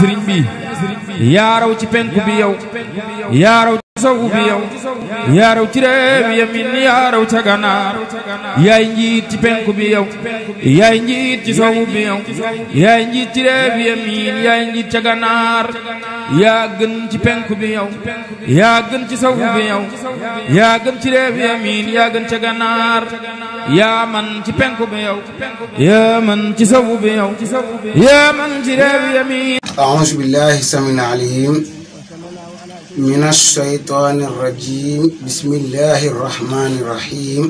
sëriñ bi yaa raw ci penku bi yow yaa raw ci sowu bi yow yaa raw ci réew yamin yaa raw ca ganaar yaay njiit ci penku bi yow yaay njiit ci sowu bi yow yaay njiit ci réew yamin yaay njiit ca ganaar yaa gën ci penku bi yow yaa gën ci sowu bi yow yaa gën ci réew yamin yaa gën ca ganaar yaa man ci penku bi yow yaa man ci sowu bi yow yaa man ci réew yamin. أعوذ بالله السميع العليم من الشيطان الرجيم بسم الله الرحمن الرحيم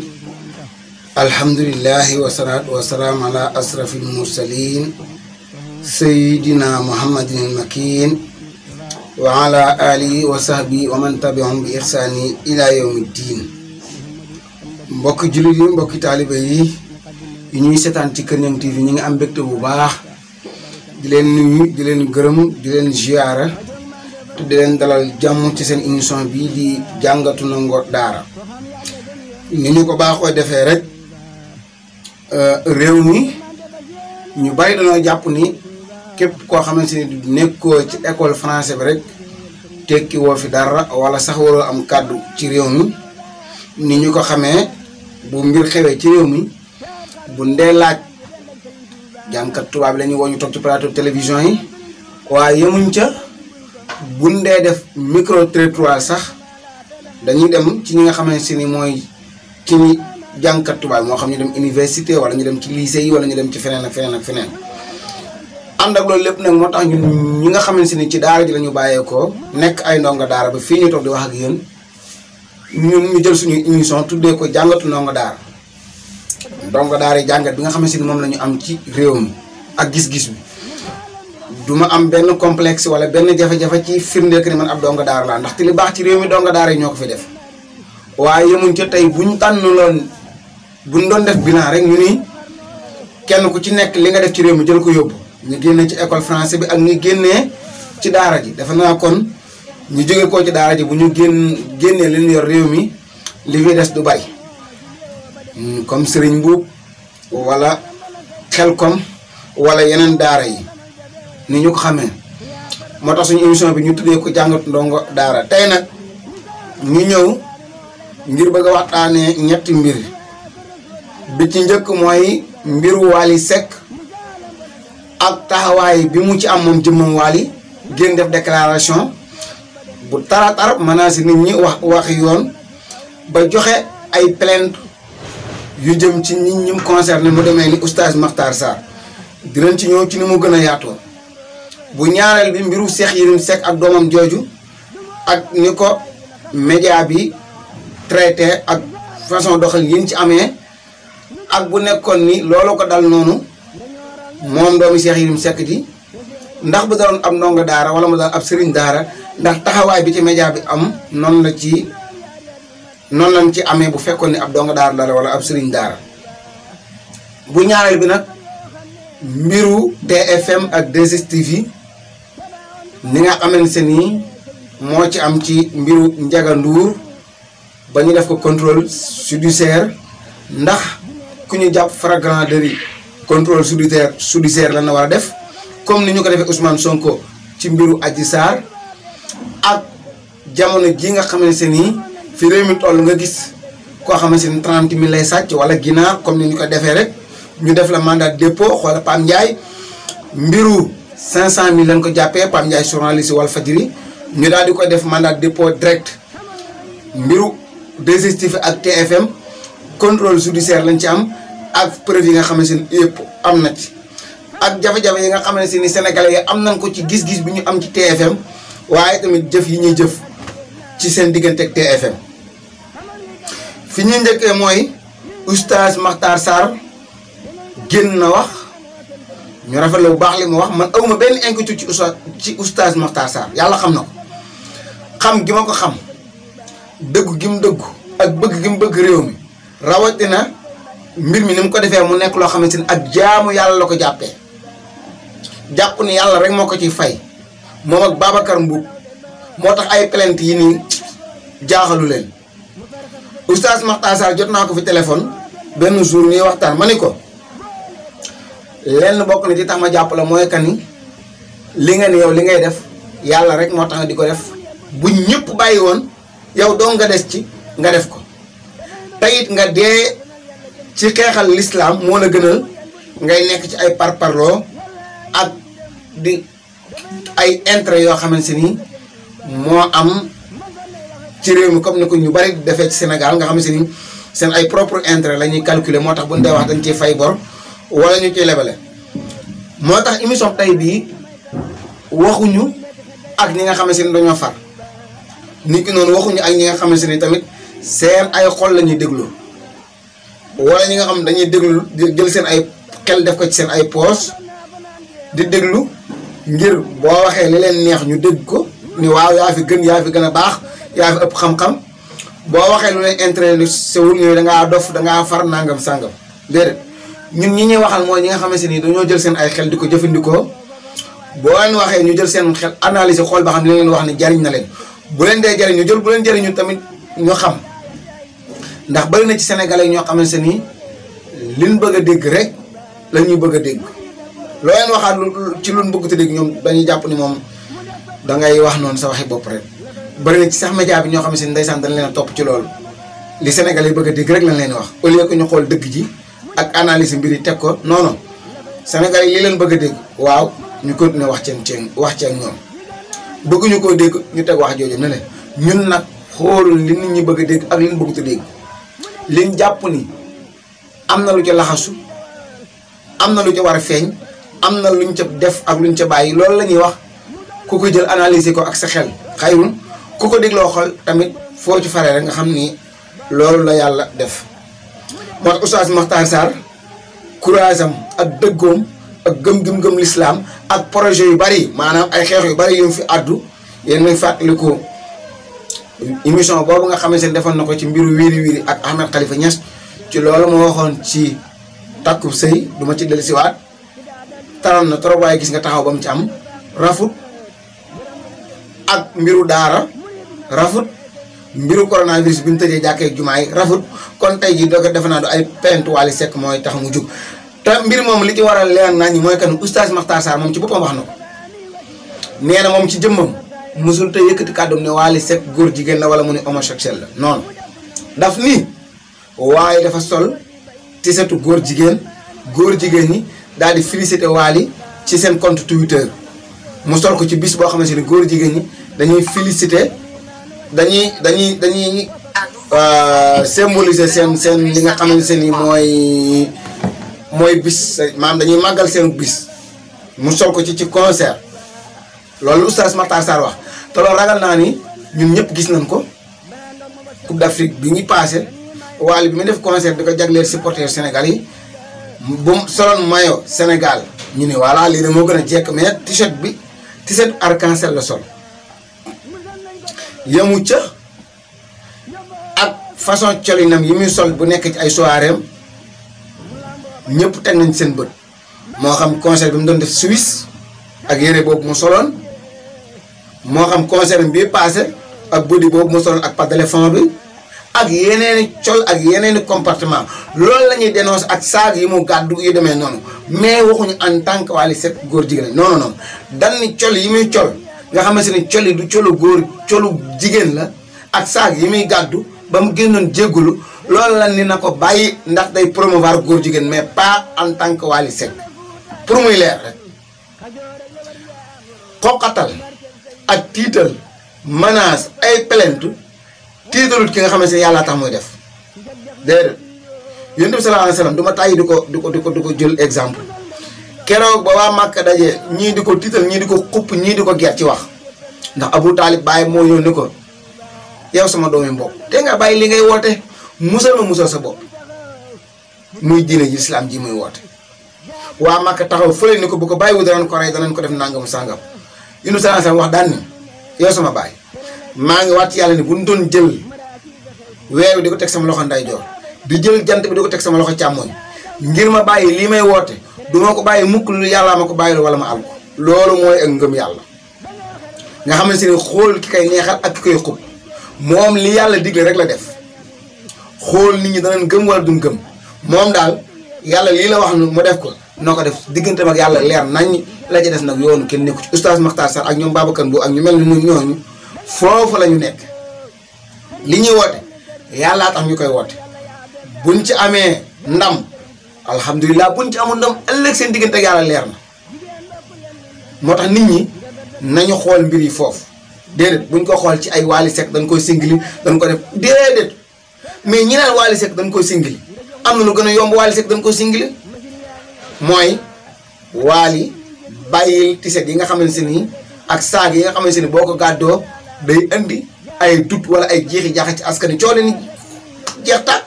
الحمد لله والصلاة والسلام على أشرف المرسلين سيدنا محمد المكين وعلى آله وصحبه ومن تبعهم بإحسان إلى يوم الدين. mbokk jullit yi mbokk taalibe yi ñuy seetaan ci Kër Niang TV ñi ngi am mbégte bu baax di leen nuyu di leen gërëm di leen ziyaara te di leen dalal jàmm ci seen émission bii di jàngatu ndongo daara ni ñu ko baaxoo defee rek réew mi ñu bari dañoo jàpp ni képp koo xamante ni nekkoo ci école français bi rek tekki woo fi dara wala sax waroo am kàddu ci réew mi ni ñu ko xamee bu mbir xewee ci réew mi bu ndee laaj jàngkat tubaab la ñuy woo ñu toog ci plateau télévision yi waaye yemuñ ca buñ dee def micro trottoir sax dañuy dem ci ñi nga xamante ni mooy ci ñi jàngkat tubaab moo xam ñu dem université wala ñu dem ci lycée yi wala ñu dem ci feneen ak feneen ak feneen. ànd ak loolu lépp nag moo tax ñun ñi nga xamante ni ci daara ji la ñu bàyyeekoo nekk ay ndongo daara ba fii ñu toog di wax ak yéen ñun ñu jël suñu émission tuddee ko jàngatu ndongo daara. ndongo daara yi jàngat bi nga xamante ni moom la ñu am ci réew mi ak gis-gis bi duma am benn complexe wala benn jafe-jafe ci firnde que ni man ab ndongo daara laa ndaxte li baax ci réew mi ndongo daara yi ñoo ko fi def waaye yemuñ ca tey buñ tànnuloon buñ doon def bilan rek ñu ni kenn ku ci nekk li nga def ci réew mi jël ko yóbbu ñu génnee ci école français bi ak ñu génnee ci daara ji dafa naa kon ñu jóge koo ci daara ji bu ñu génnee li ñu yor réew mi li fi des du bari. comme Serigne Mbuub wala Xelkom wala yeneen daara yi ni ñu ko xamee moo tax suñu émission bi ñu tuddee ko jàngatu ndongo daara tey nag ñu ñëw ngir bëgg a waxtaanee ñetti mbir bi ci njëkk mooy mbiru Wally Seck ak taxawaay bi mu ci am moom jëmmam Wally génn def déclaration bu taratar menace nit ñi wax yoon ba joxe ay plainte yu jëm ci nit ñi mu concerné mu demee ni oustaz Makhtar Sarr dinañ ci ñëw ci ni mu gën a yaatoo bu ñaareel bi mbiru Cheikh Yérim Seck ak doomam jooju ak ni ko média bi traité ak façon doxal yi ci amee ak bu nekkoon ni loolu ko dal noonu moom doomi Cheikh Yérim Seck ji ndax bu daloon ab ndongo daara wala mu dal ab sëriñ daara ndax taxawaay bi ci média bi am noonu lañ ci amee bu fekkoon ni ab donga daara la wala ab sëriñ daara bu ñaareel bi nag mbiru TFM ak 2STV ni nga xamante ni moo ci am ci mbiru Ndiaga Ndour ba ñu def ko contrôle judiciaire ndax ku ñu jàpp flagrant délit contrôle judiciaire la na war a def comme ni ñu ko defee Ousmane Sonko ci mbiru Adji Sarr ak jamono ji nga xamante ni fi réew mi toll nga gis koo xamante ni 30 000 lay sàcc wala ginaar comme ni ñu ko defee rek ñu def la mandat de dépôt xoola Pam Ndiaye mbiru 500 000 lañ ko jàppee Pam Ndiaye journaliste Walfadjri ñu daal di ko def mandat de dépôt direct mbiru 2STV ak TFM contrôle judiciaire lañ ci am ak preuve yi nga xamante ni yëpp am na ci ak jafe-jafe yi nga xamante ni sénégalais yi am nañ ko ci gis-gis bi ñu am ci TFM waaye tamit jëf yi ñuy jëf ci seen diggante ak TFM fi ñuy njëkkee mooy oustaz Makhtar Sarr génn na wax ñu rafetlu bu baax li mu wax man awma benn inquiétude ci oustaz Makhtar Sarr yàlla xam na ko xam gi ma ko xam dëggu gi mu dëggu ak bëgg gi mu bëgg réew mi rawatina mbir mi ni mu ko defee mu nekk loo xamante ni ak jaamu yàlla la ko jàppee jàpp ni yàlla rek moo ko ciy fay moom ak Babacar Mbuub moo tax ay plainte yi nii jaaxalu leen oustaz Makhtar Sarr jot naa ko fi téléphone benn jour ñuy waxtaan ma ni ko lenn bokk na ci tax ma jàpp la mooy que ni li nga ne yow li ngay def yàlla rek moo tax nga di ko def bu ñëpp bàyyi woon yow doo nga des ci nga def ko tayit nga dee ci xeexal l'islam moo la gënal ngay nekk ci ay parparloo ak di ay intérêt yoo xamante ni moo am ci réew mi comme ni ko ñu bari defee ci Sénégal nga xamante ni seen ay propre intérêt la ñuy calculer moo tax bu ñu dee wax dañ ciy fay bor wala ñu ciy lebale. moo tax émission tey bii waxuñu ak ñi nga xamante ni dañoo far nit ki noonu waxuñu ak ñi nga xamante ni tamit seen ay xol la ñuy déglu wala ñi nga xam dañuy déglu jël seen ay xel def ko ci seen ay poos di déglu ngir boo waxee li leen neex ñu dégg ko ni waaw yaa fi gën a baax yaa fi ëpp xam-xam boo waxee lu leen intéressé wul ñu dangaa dof dangaa far nangam sàngam déedéet ñun ñi ñuy waxal mooy ñi nga xamante ni dañoo jël seen ay xel di ko jëfandikoo boo leen waxee ñu jël seen xel analyser xool ba xam li leen wax ni jariñ na leen bu leen dee jariñ ñu jël bu leen jariñu tamit ñu xam ndax bari na ci sénégalais ñoo xamante ni liñ bëgg a dégg rek la ñuy bëgg a dégg loo leen waxaat ci luñ bëgg te dégg ñoom dañuy jàpp ni moom dangay wax noonu sa waxi bopp rek bari na ci sax média bi ñoo xamante ni ndeysaan dañ leen a topp ci loolu li sénégalais yi bëgg a dégg rek lañ leen wax au lieu que ñu xool dëgg ji ak analyse mbir yi teg ko non non sénégalais yi li leen bëgg a dégg waaw ñu continuer wax ci ak ñoom bëgguñu koo dégg ñu teg wax jooju ne leen ñun nag xoolul li nit ñi bëgg a dégg ak li ñu bëgg te dégg liñ jàpp ni am na lu ca laxasu am na lu ca war a feeñ am na luñ ca def ak luñ ca bàyyi loolu la ñuy wax ku ko jël analyser ko ak sa xel xayrun ku ko dégloo xol tamit foo ci faree rek nga xam ni loolu la yàlla def. moo tax Oustaz Makhtar Sarr courage am ak dëggoom ak gëm l'islam ak projet yu bari maanaam ay xeex yu bari yu mu fi addu yéen nañ fàttaliku émission boobu nga xamante ne defoon na ko ci mbiru wiiri wiiri ak Ahmed Khalifa Niass ci loolu moo waxoon ci takku sëy du ma ci dellusiwaat taroon na trop waaye gis nga taxaw ba mu ci am rafut ak mbiru daara rafut mbiru coronavirus bi ñu tëjee jàkkee jumaa yi rafut kon tey jii doog a defe naa du ay plainte Wally Seck mooy tax mu jug te mbir moom li ci waral leer naa ñi mooy kan Oustaz Makhtar Sarr moom ci boppam wax na ko nee na moom ci jëmmam musul te yëkkati kàddum ne Wally Seck góor jigéen la wala mu ne homosexuel la noonu daf ni waaye dafa sol tisetu góor jigéen ñi daal di félicité Wally ci seen compte Twitter mu sol ko ci bis boo xamante ni góor jigéen ñi dañuy félicité dañuy symboliser seen li nga xamante ni mooy bis maanaam dañuy màggal seen bis mu sol ko ci concert loolu Oustaz Makhtar Sarr wax te loolu ragal naa ni ñun ñëpp gis nañ ko Coupe d'Afrique bi ñuy passé Wally bi mu def concert di ko jagleel supporters Sénégal yi bu soloon maillot Sénégal ñu ne voilà lii de moo gën a jekk mais t-shirt arc-en-ciel la sol yemu ca ak façon colinam yi muy sol bu nekk ci ay soiréem ñëpp teg nañ seen bët moo xam concert bi mu doon def Suisse ak yére boobu mu soloon moo xam concert bi passé ak body boobu mu soloon ak pas d'éléphant bi ak yeneeni col ak yeneeni comportement loolu la ñuy dénoncer ak saag yi mu gàddu yu demee noonu mais waxuñu en tant que Wally Seck góor jigéen non non dan ni col yi muy col nga xamante ni col yi du colu góor colu jigéen la ak saag yi muy gàddu ba mu génnoon jéggulu loolu la ni na ko bàyyi ndax day promouvoir góor jigéen mais pas en tant que Wally Seck pour muy leer rek xoqatal ak tiital menace ay plainte tiitalut ki nga xamante ne yàlla tax muy def déedéet yonent bi sallallahu alayhi wasallam du ma tàyyi di ko jël exemple keroog ba waa Màkka daje ñii di ko tiital ñii di ko xupp ñii di ko ger ci wax ndax Abu Talib bàyyi moo ñëw ni ko yow sama doomi mbokk te nga bàyyi li ngay woote musal ma musal sa bopp muy diine ji islam ji muy woote waa Màkka taxaw fële ni ko bu ko bàyyiwu danañ ko rey danañ ko def nangam sàngam yonent bi sallallahu alayhi wasallam wax daan ni yow sama baay maa ngi waat yàlla ni bu ñu doon jël weer wi di ko teg sama loxo ndeyjoor di jël jant bi di ko teg sama loxo càmmoñ ngir ma bàyyi lii may woote du ma ko bàyyi mukk lu yàllaa ma ko bàyyi wala ma am ko loolu mooy ak ngëm yàlla nga xam ne si ne xool ki koy neexal ak ki koy xub moom li yàlla digle rek la def xool nit ñi danañ gëm wala duñ gëm moom daal yàlla lii la wax mu def ko noo ko def digganteem ak yàlla leer nañ la ca des nag yoonu kenn nekku ci oustaz Makhtar Sarr ak ñoom Babacar Mbow ak ñu mel ni ñooñu foofu la ñu nekk li ñuy woote yàllaa tax ñu koy woote buñ ci amee ndam alhamdulilah buñ ci amul ndam ëllëg seen diggante ak yàlla leer na moo tax nit ñi nañu xool mbir yi foofu déedéet buñ ko xool ci ay Wally Seck dañ koy singili dañ ko def déedéet mais ñi naan Wally Seck dañ koy singili am na lu gën a yomb Wally Seck dañ koy singili mooy Wally bàyyil tiset yi nga xamante ni ak saag yi nga xamante ni boo ko gàddoo day indi ay dut wala ay jeexi jaaxa ci askan wi coono ni jeex tàkk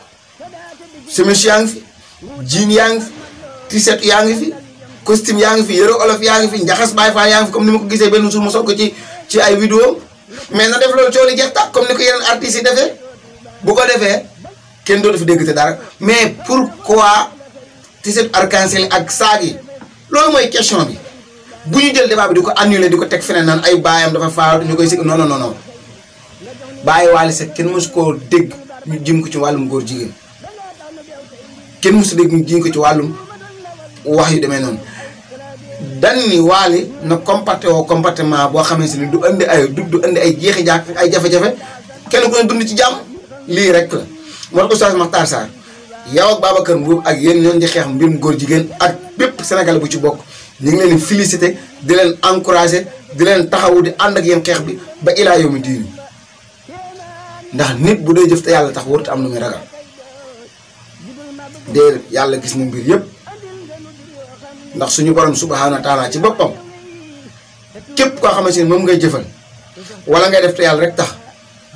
chemise yaa ngi fi jean yaa ngi fi tiset yaa ngi fi costume yaa ngi fi yëre olof yaa ngi fi njaxas baay faa yaa ngi fi comme ni ma ko gisee benn suur ma soog ko ci ay vidéo mais na def loolu coono jeex tàkk comme ni ko yeneen artistes yi defee bu ko defee kenn dootu fi dégg te dara mais pourquoi tiset arc-en-ciel ak saag yi loolu mooy question bi bu ñu jël débat bi di ko annuler di ko teg feneen naan ay baayam dafa faatu ñu koy si non non non bàyyi Wally Seck kenn mësu koo dégg ñu jëm ko ci wàllum góor jigéen kenn mësu dégg ñu jëm ko ci wàllum wax yu demee noonu dan ni Wally na comporté woo comportement boo xamante ni du indi ay du indi ay jeexi jaak ay jafe-jafe kenn ku ne dund ci jàmm lii rek la moo tax oustaz Makhtar Sarr yow ak Babacar Mbow ak yéen ñoon di xeex mbirum góor jigéen ak bépp Sénégal bu ci bokk ñu ngi leen di félicité di leen encouragé di leen taxawu di ànd ak yéen xeex bi ba ilaa yow mi diini ndax nit bu dee jëf te yàlla tax warut am lu muy ragal déedéet yàlla gis na mbir yëpp ndax suñu borom subhaanahu wa taala ci boppam képp koo xamante ni moom ngay jëfal wala ngay def te yàlla rek tax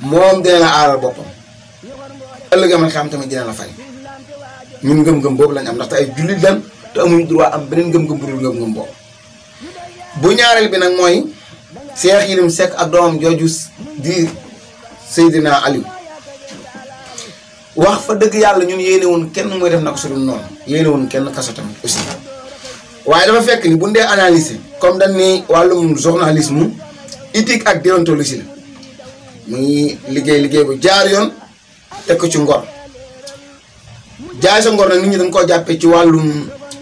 moom dina la aaral boppam ëllëg man xam tamit dina la fay ñun ngëm-ngëm boobu lañ am ndaxte ay jullit lan te amuñu droit am beneen ngëm-ngëm bu dul ngëm-ngëm boobu. bu ñaareel bi nag mooy Cheikh Yérim Seck ak doomam jooju di Seydina Aliou wax fa dëgg yàlla ñun yéene woon kenn mooy def na ko su dul noonu yéene woon kenn kaso tamit aussi waaye dafa fekk ni bu ñu dee analyser comme dañ ni wàllum journalisme éthique ak déontologie la muy liggéey bu jaar yoon teg ko ci ngor jaay sa ngor nag nit ñi dañ koo jàppee ci wàllum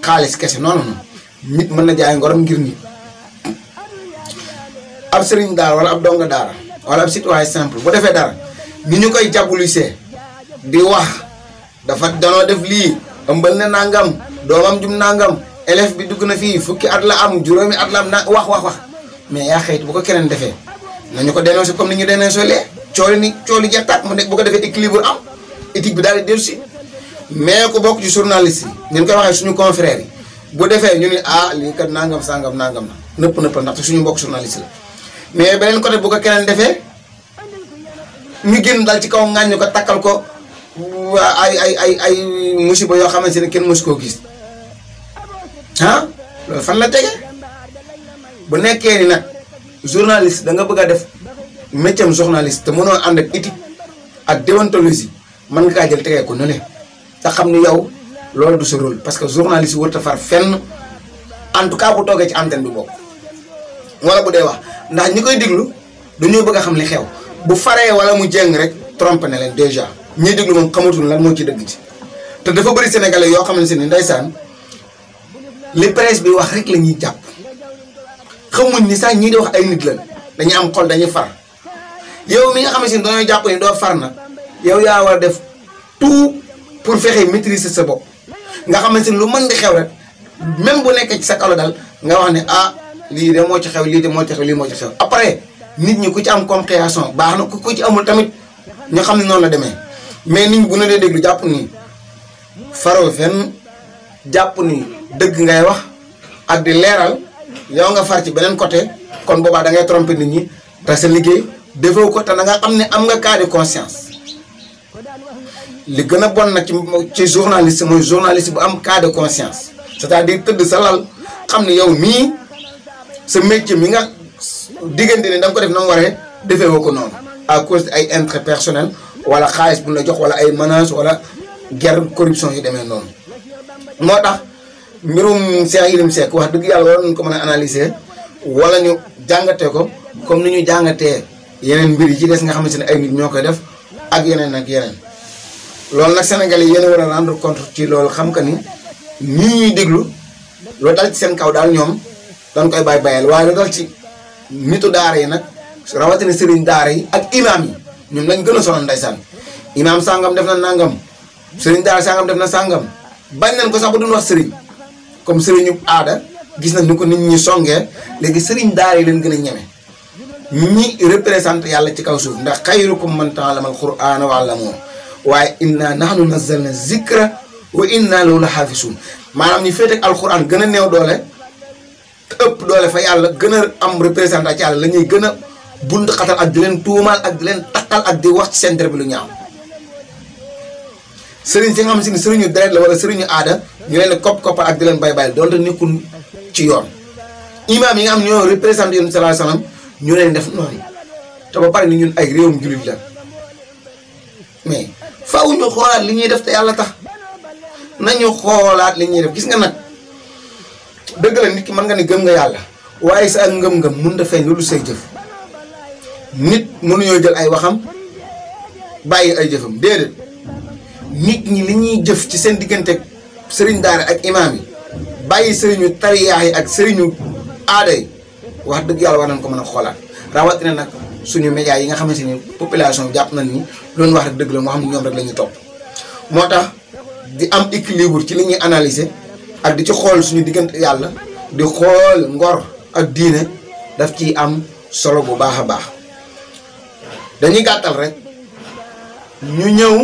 xaalis kese non non nit mën na jaay ngoram ngir nit ab sëriñ daara wala ab donga daara wala ab citoyen simple bu defee dara ni ñu koy jàppulisee di wax dafa danoo def lii ëmbal na nangam doomam jum nangam élève bi dugg na fii fukki at la am juróomi at la am na wax mais yaa xëyit bu ko keneen defee nañu ko dénoncé comme ni ñu dénoncé lee cooli jeextaat mu nekk bu ko defee équilibre am éthique bi daal di dellu si mais ko bokk ci journaliste yi ngeen koy waxee suñu confrères yi bu defee ñu ni lii kat nangam sangam nangam na nëpp ndaxte suñu mbokk journaliste la mais beneen côté bu ko keneen defee ñu génn dal ci kaw ŋàññu ko takkal ko ay musiba yoo xamante ne kenn mësu koo gis loolu fan la tege bu nekkee ni nag journaliste da nga bëgg a def métier journaliste te mënoo ànd ak éthique ak déontologie mën nga kaa jël tegee ko ne te xam ni yow loolu du sa rôle parce que journaliste warut a far fenn en tout cas bu toogee ci antenne bi bokk wala bu dee wax ndax ñi koy déglu dañoo bëgg a xam li xew bu faree wala mu jéng rek trompé na leen déjà ñiy déglu moom xamatul lan moo ci dëgg ci te dafa bëri sénégalais yoo xamante ni ndeysaan li presse bi wax rek la ñuy jàpp xamuñ ni sax ñii di wax ay nit lañ dañuy am xol dañuy far yow mi nga xamante ni dañoo jàpp ni doo far nag yow yaa war a def tout pour fexe maîtriser sa bopp nga xamante ni lu mën di xew rek même bu nekkee ci sa kaw dal nga wax ne lii de moo ci xew lii de moo ci xew lii moo ci xew après nit ñi ku ci am compréhension baax na ku ci amul tamit ñu xam ne noonu la demee mais nit ñi bu na dee déglu jàpp ni faroo fenn jàpp ni dëgg ngay wax ak di leeral yow nga far ci beneen côté kon boobaa da ngay tromper nit ñi te sa liggéey defoo ko te da nga xam ne am nga cas de conscience li gën a bon nag ci journaliste mooy journaliste bu am cas de conscience c'est-à-dire tëdd sa lal xam ne yow mii sa métier mi nga diggante ne da nga ko def na mu waree defee woo ko noonu à cause ay intérêt personnel wala xaalis bu la jox wala ay menaces wala guerre corruption yi demee noonu moo tax mbirum Cheikh Yérim Seck wax dëgg yàlla war nañu ko mën a analyser wala ñu jàngatee ko comme ni ñu jàngatee yeneen mbir yi ci des nga xamante ne ay nit ñoo koy def ak yeneen ak yeneen loolu nag Sénégalais yi yéen a war a rendre compte ci loolu xam que ni ñii ñuy déglu loolu dal ci seen kaw daal ñoom dañ koy bayal waaye lu dal ci nitu daara yi nag rawatina sëriñ daara yi ak imaam yi ñoom lañ gën a sonal ndeysaan. imaam sangam def na nangam sëriñ daara sangam def na sangam bañ nañ ko sax ba duñ wax sëriñ comme sëriñu aada gis nañ ni ko nit ñi songee léegi sëriñ daara yi leen gën a ñeme ñi représenté yàlla ci kaw suuf ndax xayrukum man ta'allama al-qur'ana wa 'allamahu waaye inna nahnu nazzalna zikra wa inna lahu lahafizun maanaam ñu féete ak alquran gën a néew doole te ëpp doole fa yàlla gën a am représentant ci yàlla la ñuy gën a bund xatal ak di leen tuumaal ak di leen takkal ak di wax ci seen bi lu ñaaw sëriñ si nga xam si ni sëriñu deret la wala sëriñu aada ñu leen kopp-koppal ak di leen bay doonte nekkul ci yoon imaam yi nga xam ñoo représenté yoon sallallahu alayhi wasallam ñu leen def noonu te ba pare ni ñun ay réewum jullit la mais faaw ñu xoolaat li ñuy def te yàlla tax nañu xoolaat li ñuy def gis nga nag dëgg la nit ki mën nga ne gëm nga yàlla waaye sa ak ngëm-ngëm mënut a feeñ loolu say jëf nit mënuñoo jël ay waxam bàyyi ay jëfam déedéet nit ñi li ñuy jëf ci seen diggante sëriñ daara ak imaam yi bàyyi sëriñu tariyaax yi ak sëriñu aada yi wax dëgg yàlla war nañ ko mën a xoolaat rawatina nag suñu médias yi nga xamante ni population bi jàpp nañ ni loolu wax rek dëgg la moo xam ne ñoom rek la ñuy topp moo tax di am équilibre ci li ñuy analyser ak di ci xool suñu diggante yàlla di xool ngor ak diine daf ciy am solo bu baax a baax dañuy gàttal rek ñu ñëw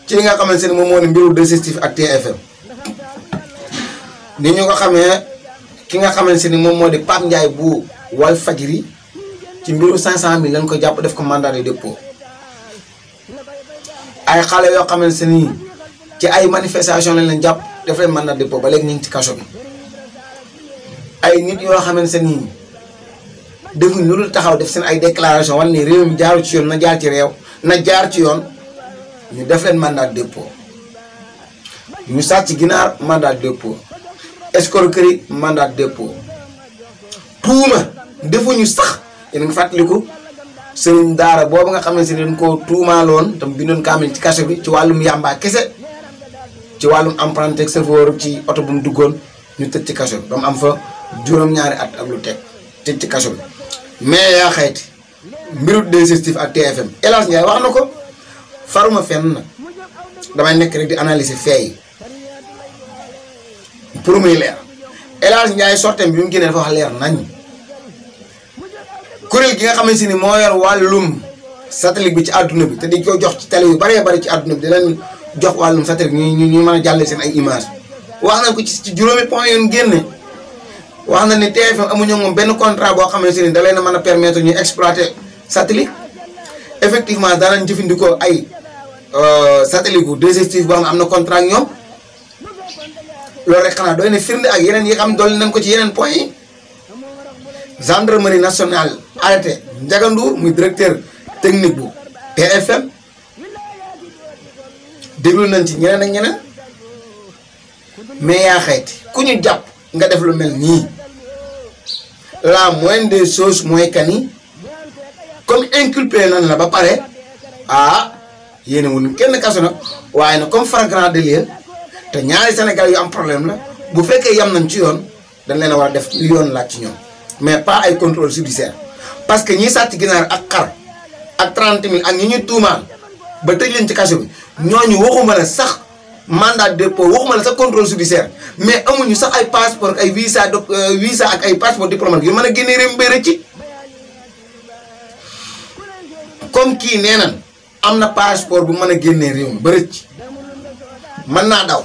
ci li nga xamante ne moom moo ne mbiru 2STV ak TFM ni ñu ko xamee ki nga xamante ni moom moo di Pape Ndiaye bu Walfadjri ci mbiru 500.000 lañ ko jàpp def ko mandat de dépôt ay xale yoo xamante ni ci ay manifestation lañ leen jàpp def leen mandat de dépôt ba léegi ñu ngi ci kaso bi ay nit yoo xamante ni defuñ lu dul taxaw def seen ay déclaration wala ni réew mi jaaru ci yoon na jaar ci réew na jaar ci yoon ñu def leen mandat de dépôt ñu sàcc ginaar mandat de dépôt escroquerie mandat de dépôt tuuma defuñu sax yéen a ngi fàttaliku sëriñ daara boobu nga xamante ne dañ koo tuumaaloon tam bindoon kaamil ci kaso bi ci wàllum yàmbaa kese ci wàllum emprunté ak chauffeur ci oto bu mu duggoon ñu tëj ci kaso bi ba mu am fa juróom-ñaari at ak lu teg tëj ci kaso bi mais yaa xayti mbiru 2STV ak TFM El Hadj Ndiaye wax na ko faruma fenn nag damay nekk rek di analyser fee yi pour muy leer El Hadj Ndiaye sortem bi mu génnee dafa wax leer nañ kuréel gi nga xamante ni moo yor wàllum satellite bi ci àdduna bi te di ko jox ci télé yu bëree bëri ci àdduna bi di leen jox wàllum satellite ñu mën a jàllale seen ay image wax nañ ko ci juróomi point yoon génne wax na ni TFM amuñu moom benn contrat boo xamante ni da leen a mën a permettre ñu exploiter satellite effectivement danañ jëfandikoo ay satellite bu 2STV boo xam ne am na contrat ak ñoom loolu rek xanaa doy na firnde ak yeneen yi xam dolli nañ ko ci yeneen point yi gendarmerie nationale arrêté Ndiaga Ndour muy directeur technique bu TFM déglu nañ ci ñeneen ak ñeneen mais yaa xayti ku ñu jàpp nga def lu mel nii la moindre des choses mooy que ni comme inculpé nañ la ba pare ah yéen wul kenn kaso nag waaye nag comme flagrant délit te ñaari Sénégal yu am problème la bu fekkee yam nañ ci yoon dañ leen a war a def li yoon laaj ci ñoom mais pas ay contrôle judiciaire parce que ñi sàcc ginaar ak xar ak 30.000 ak ñi ñuy tuumaal ba tëj leen ci kaso bi ñooñu waxuma la sax mandat de dépôt waxuma la sax contrôle judiciaire mais amuñu sax ay passeport ay visa ak ay passeport diplomatique yu mën a génnee réew mi bay rëcc comme kii nee nan am na passeport bu mën a génnee réew mi ba rëcc mën naa daw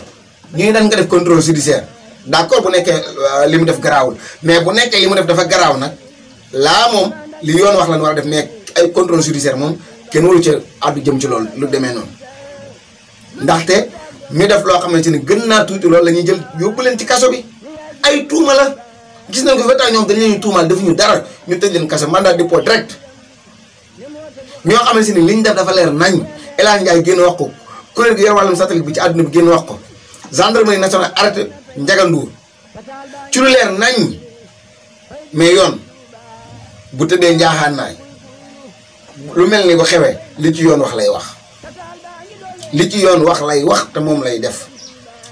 ñu dañ nga def contrôle judiciaire d'accord bu nekkee li mu def garaawul mais bu nekkee li mu def dafa garaaw nag laa moom li yoon wax lan war a def mais ay contrôle judiciaire moom kenn waru ca àddu jëm ci loolu lu demee noonu ndaxte ñu def loo xamante ni gën naa tuuti loolu la ñuy jël yóbbu leen ci kaso bi ay tuuma la gis nañ ko fa tax ñoom dañ leen tuumaal defuñu dara ñu tëj leen kaso mandat de dépôt direct ñoo xamante ni li ñu def dafa leer nañ El Hadj Ndiaye génn wax ko kuréel gi yor wàllum satellite bi ci àdduna bi génn wax ko gendarmerie nationale arrêté Ndiaga Ndour ci lu leer nañ mais yoon bu tëddee njaaxaan naay lu mel ni bu xewee li ci yoon wax lay wax li ci yoon wax lay wax te moom lay def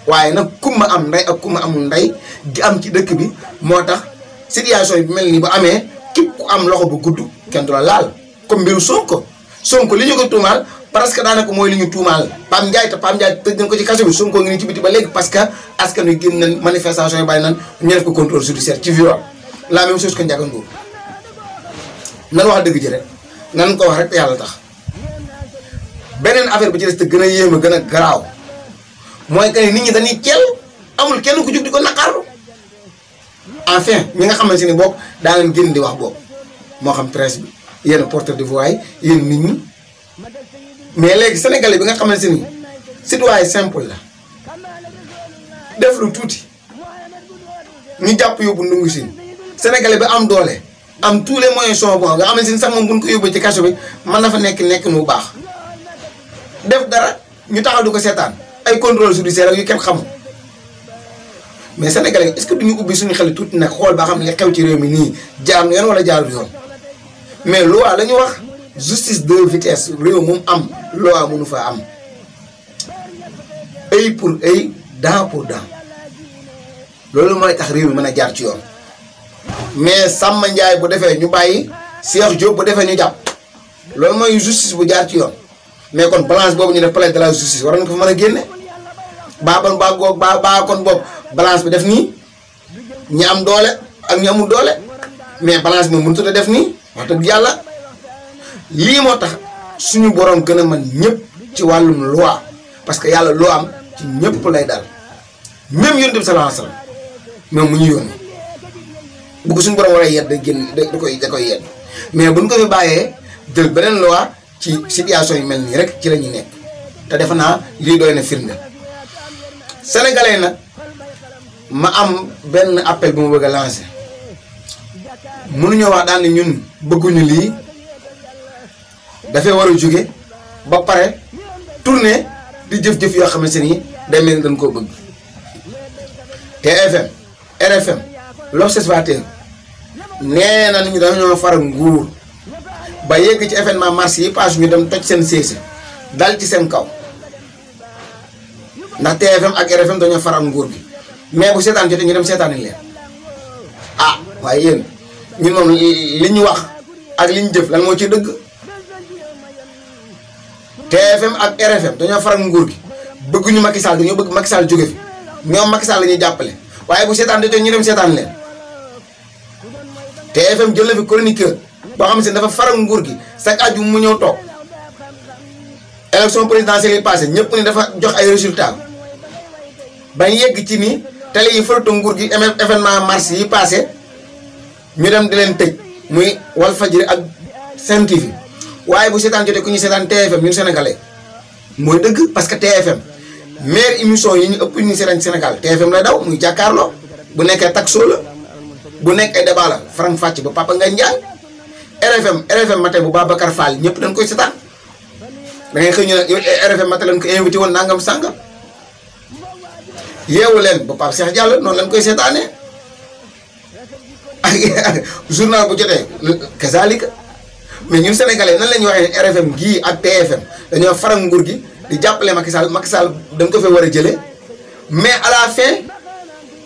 waaye nag kumba am ndey ak kumba amul ndey gi am ci dëkk bi moo tax situation bi mel nii bu amee képp ku am loxo bu gudd kenn du la laal comme mbiru Sonko li ñu ko tuumaal parce que daanaka mooy li ñu tuumaal Pape Ndiaye te Pape Ndiaye tëj nañ ko ci kaso bi Sonko ngi ni ci biti ba léegi parce que askan wi génn nañ manifestation yi bàyyi nañ ñu def ko contrôle judiciaire ci viol la même chose que Ndiaga Ndour nan wax dëgg ji rek nan ko wax rek yàlla tax beneen affaire bi ci des te gën a yéeme gën a garaaw mooy que nit ñi dañuy ceel amul kenn ku jug di ko naqarlu enfin ñi nga xamante ni boog daa leen génn di wax boobu moo xam presse bi yéen porteur de voix yi yéen nit ñi mais léegi sénégalais bi nga xamante ni citoyen simple la def lu tuuti ñu jàpp yóbbu ndungu siin sénégalais bi am doole am tous les moyens sont bons nga xamante ni sax moom bu ñu ko yóbbee ci kaso bi mën na fa nekk nu baax def dara ñu taxaw di ko seetaan ay contrôle judiciaire yu kenn xamul mais sénégalais est-ce que duñu ubbi suñu xel tuuti nag xool ba xam li xew ci réew mi nii jaar na yoon wala jaarul yoon mais loi la ñu wax justice de vitesse réew moom am loi mënu fa am œil pour œil dent pour dent loolu mooy tax réew mi mën a jaar ci yoon mais Samba Ndiaye bu defee ñu bàyyi Cheikh Diop bu defee ñu jàpp loolu mooy justice bu jaar ci yoon mais kon balance boobu ñu def palais de la justice war nañ ko fa mën a génne baa kon boobu balance bi def nii ñi am doole ak ñi amul doole mais balance bi moom mënut a def nii wax dëgg yàlla lii moo tax suñu borom gën a mën ñëpp ci wàllum loi parce que yàlla loo am ci ñëpp lay daal même yonent bi sallallahu alayhi wasallam même mu ñu yónni bu ko suñu borom war a yedd day génn da koy yedd mais buñ ko fi bàyyee jël beneen loi ci situation yu mel nii rek ci la ñuy nekk te defe naa lii doy na firnde sénégalais nag ma am benn appel bu ma bëgg a lancer mënuñoo wax daal ne ñun bëgguñu lii dafay war a jóge ba pare tourner di jëf-jëf yoo xamante ni day mel ni dañ koo bëgg TFM RFM l'Observateur nee na ñu dañoo far nguur ba yegg ci événement mars yi passe ñu dem toj seen siège dal ci seen kaw ndax TFM ak RFM dañoo far nguur gi mais bu seetaan jotee ñu dem seetaani leen ah waaye yéen ñun moom li ñu wax ak li ñu jëf lan moo ci dëgg TFM ak RFM dañoo faral nguur gi bëgguñu Macky Sall dañoo bëgg Macky Sall jóge fi ñoom Macky Sall la ñuy jàppale waaye bu seetaan jotee ñu dem seetaan leen TFM jël na fi chroniqueur boo xam ne dafa faral nguur gi chaque aju mu ñëw toog élection présidentielle yi passé ñëpp ni dafa jox ay résultats bañ yegg ci ni télé yi faratu nguur gi événement mars yi passé ñu dem di leen tëj muy Walfadjri ak Sen TV waaye bu seetaan jotee ku ñu seetaan TFM ñun sénégalais mooy dëgg parce que TFM meilleure émission yi ñu ëpp ñu seetaan Sénégal TFM lay daw muy jàkkaarloo bu nekkee taxo la bu nekk ay débat la faram fàcc ba Papa Ngagne Ndiaye RFM matin bu Babacar Fall ñëpp dañ koy seetaan da ngay xëy ñu ne RFM matin lañ ko invité woon nangam sàngam yeewu leen ba Pape Cheikh Diallo noonu lañ koy seetaanee ak journal bu jotee kazalika mais ñun sénégalais nan la ñuy waxee ne RFM gii ak TFM dañoo faral nguur gi di jàppale Macky Sall dañ ko fee war a jëlee mais à la fin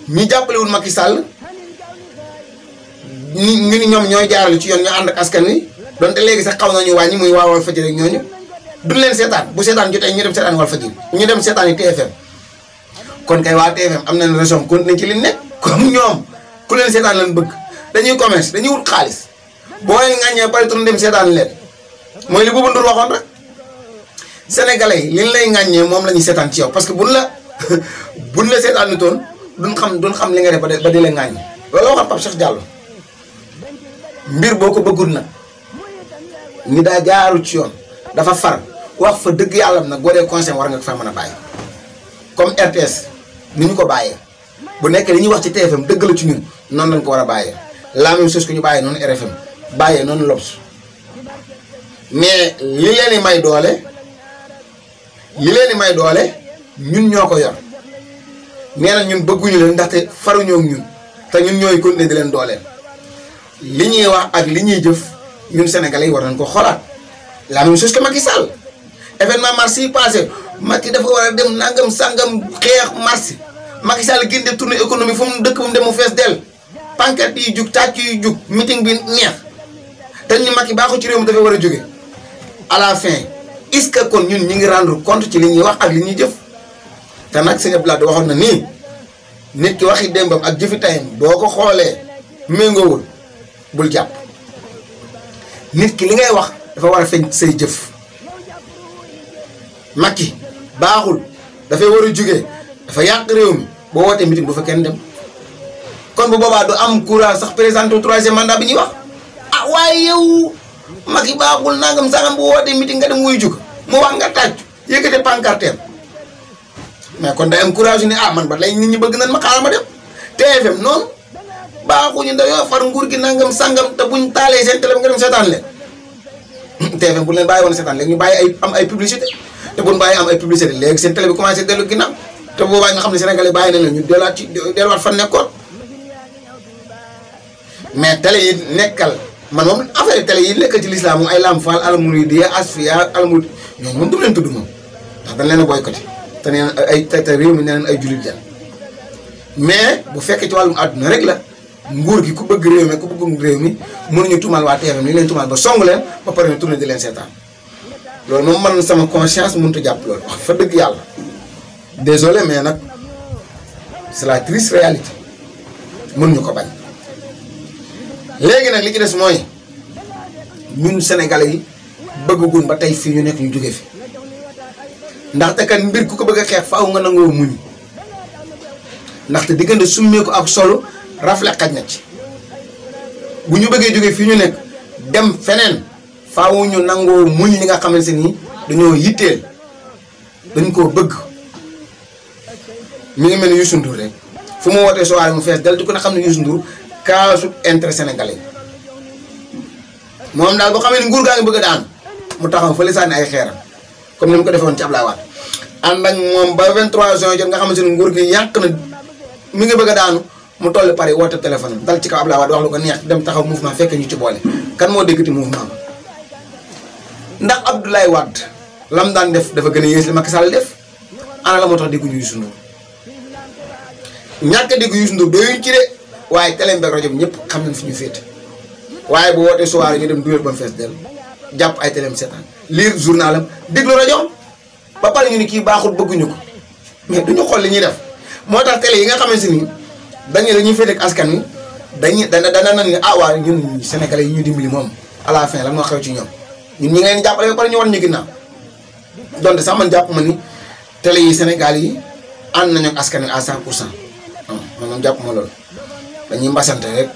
ñi jàppalewul Macky Sall ñu ni ñoom ñooy jaarale ci yoon ñu ànd ak askan wi donte léegi sax xaw nañu wàññi muy waa Walfadjri ak ñooñu duñ leen seetaan bu seetaan jotee ñu dem seetaan Walfadjri ñu dem seetaan yi TFM kon kay waa TFM am nañ raison continuer ci li nekk comme ñoom ku leen seetaan lañ bëgg dañuy commerce dañuy wut xaalis boo leen ŋàññee bari tur dem seetaan leen mooy li Bouba Ndour waxoon rek sénégalais yi liñ lay ŋàññee moom la ñuy seetaan ci yow parce que buñ la seetaan ni toon duñ xam li nga def ba di la ŋàññ loolu waxoon Pape Cheikh Diallo mbir boo ko bëggul nag ni daa jaaru ci yoon dafa far wax fa dëgg yàlla nag boo dee conseil war nga ko fa mën a bàyyi comme RTS ni ñu ko bàyyee bu nekkee li ñuy wax ci TFM dëgg la ci ñun noonu lañ ko war a bàyyee la même chose que ñu bàyyee noonu RFM bàyyee noonu L'Obs mais li leen di may doole ñun ñoo ko yor nee na ñun bëgguñu leen ndaxte faruñoo ak ñun te ñun ñooy continuer di leen dooleel li ñuy wax ak li ñuy jëf ñun sénégalais yi war nañ ko xoolaat la même chose que Macky Sall événement mars yi passé Macky dafa war a dem nangam sangam xeex marché Macky Sall génne tournée économie fu mu dëkk bu mu dem mu fees del pancarte yi jug tàcc yi jug meeting bi neex te ñu Macky baaxu ci réew mi dafay war a jóge à la fin est-ce que kon ñun ñi ngi rendre compte ci li ñuy wax ak li ñuy jëf te nag sëñ Abdoulaye waxoon na nii nit ki waxi démbam ak jëfi tayam boo ko xoolee méngoowul bul jàpp nit ki li ngay wax dafa war a feeñ say jëf Macky baaxul dafay war a jóge dafa yàq réew mi boo wootee meeting du fa kenn dem kon bu boobaa du am courage sax présenté troisième mandat bi ñuy wax ah waaye yow Macky baaxul nangam sangam bu wootee meeting nga dem wuy jug mu wax nga tàcc yëkkate pancarte mais kon day am courage ni ah man ba lay nit ñi bëgg nañ ma xaaral ma dem TFM noonu baaxuñu dañoo far nguur gi nangam sangam te buñ taalee seen télé nga dem seetaan leen TFM bu leen bàyyi woon seetaan léegi ñu bàyyi ay am ay publicité te buñ bàyyi am ay publicité léegi seen télé bi commencé dellu ginnaaw te boobaa nga xam ne Sénégalais bàyyi nañ la ñu delluwaat fan nekkoon mais télé yi nekkal man moom affaire télé yi nekkal ci l'islam moom ay Lamp Fall Almouridiyyah Asfiya Almouride ñooñu moom du leen tudd moom ndax dañ leen a boycotté te neen ay te réew mi neneen ay jullit leen mais bu fekkee ci wàllum àdduna rek la nguur gi ku bëgg réew mi ku bëgg réew mi mënuñu tuumal waa TFM ni leen tuumal ba song leen ba pare ñu tourné di leen seetaan loolu moom man sama conscience mënut a jàpp loolu wax fa dëgg yàlla désolé mais nag c'est la triste réalité mënuñu ko bañ léegi nag li ci des mooy ñun sénégalais yi bëggugun ba tey fii ñu nekk ñu jóge fi ndaxte kan mbir ku ko bëgg a xeex faaw nga nangoo muñ ndaxte diggante summeeku ak solo rafle xaj na ci bu ñu bëggee jóge fii ñu nekk dem feneen faaw ñu nangoo muñ li nga xamante ni dañoo yitteel dañ koo bëgg mi ngi mel ni Youssou Ndour rek fu mu wootee soirée mu fees dal di ko na xam ne Youssou Ndour kaasu intérêt sénégalais moom daal boo xamee ni nguur gaa ngi bëgg a daan mu taxaw fële sànni ay xeeram comme ni mu ko defoon ci Ablaye Wade ànd ak moom ba 23 juin jot nga xamante ni nguur gi yàq na mi ngi bëgg a daanu mu toll Paris woote téléphone dal ci kaw Ablaye Wade wax lu ko neex dem taxaw mouvement fekkee ñu ci boole kan moo déggati mouvement ba ndax Abdoulaye Wade lam daan def dafa gën a yées li Macky Sall def ana la moo tax dégguñu Youssou Ndour ñàkk a dégg Youssou Ndour doyuñ ci de waaye télé mbéeg rajo bi ñëpp xam nañ fi ñu féete waaye bu wootee soirée ñu dem dugal ba mu fees del jàpp ay télém seetaan lire journalam déglu rajo ba pare ñu ni kii baaxul bëgguñu ko mais duñu xool li ñuy def moo tax télé yi nga xamante ni dañuy féete ak askan wi dana nan ni ah waa ñun sénégalais yi ñu dimbali moom à la fin lan moo xew ci ñoom ñun ñi nga leen jàppale ba pare ñu war ñu ginnaaw donte sax man jàpp ma ni télé yi Sénégal yi ànd nañu ak askan wi à 100% non man moom jàpp ma loolu dañuy mbasante rek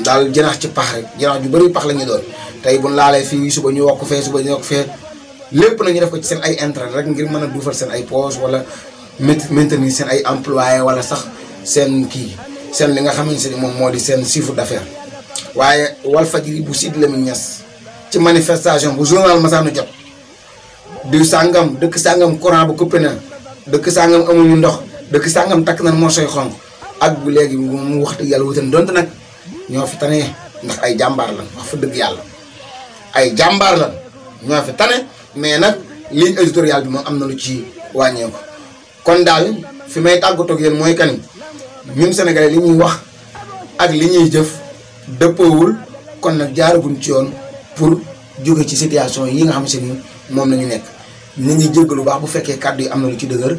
daal jënax ci pax rek jënax ju bëri pax la ñuy doon tey bu laalee fii suba ñu wokk fee suba ñu wokk fee lépp nañu def ko ci seen ay intérêt rek ngir mën a duufal seen ay poche wala maintenir seen ay employé wala sax seen kii seen li nga xamante ni moom moo di seen chiffre d'affaires waaye Walfadjri bu Sidy Lamine Niass ci manifestation bu journal Masanu jot diw sàngam dëkk sàngam courant bu coupé na dëkk sàngam amuñu ndox dëkk sàngam takk nañ morsoy xonk ak bu léegi mu wax dëgg yàlla wutan donte nag ñoo fi tane ndax ay jàmbaar lan wax fa dëgg yàlla ay jàmbaar lan ñoo fi tane mais nag ligne éditoriale bi moom am na lu ci wàññeeku kon daal fi may tàggatoo ak yéen mooy kan ñun sénégalais li ñuy wax ak li ñuy jëf dëppoowul kon nag jaaraguñ ci yoon pour jóge ci situation yi nga xam se ni moom la ñu nekk ñu ngi jéggalu lu baax bu fekkee kàddu yi am na lu ci dëgër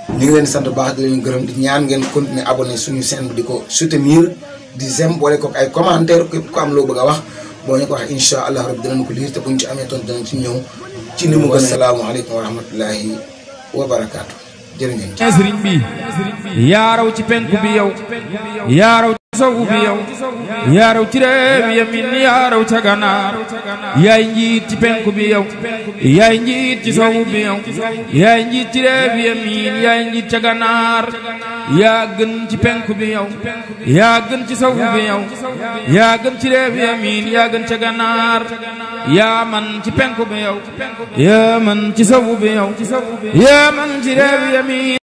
ñu ngi leen di sant bu baax di leen gërëm di ñaan ngeen continuer abonné suñu chaîne bi di ko soutenir di j'aime boole ko ay commentaire képp ko am loo bëgg a wax boo ñu ko waxee incha allah rabbi danañ ko liir te buñ ci amee tontu danañ ci ñëw ci ni mu gën a. asalaamaaleykum wa rahmatullahi wa barakaatu. jërë ngeen jëf. sëriñ bi yaa raw ci penku bi yow yaa raw ci sowu bi yow yaa raw ci réew yamin yaa raw ca ganaar yaay njiit ci penku bi yow yaay njiit ci sowu bi yow yaay njiit ci réew yamin yaay njiit ca ganaar yaa gën ci penku bi yow yaa gën ci sowu bi yow yaa gën ci réew yamin yaa gën ca ganaar yaa man ci penku bi yow yaa man ci sowu bi yow yaa man ci réew yamin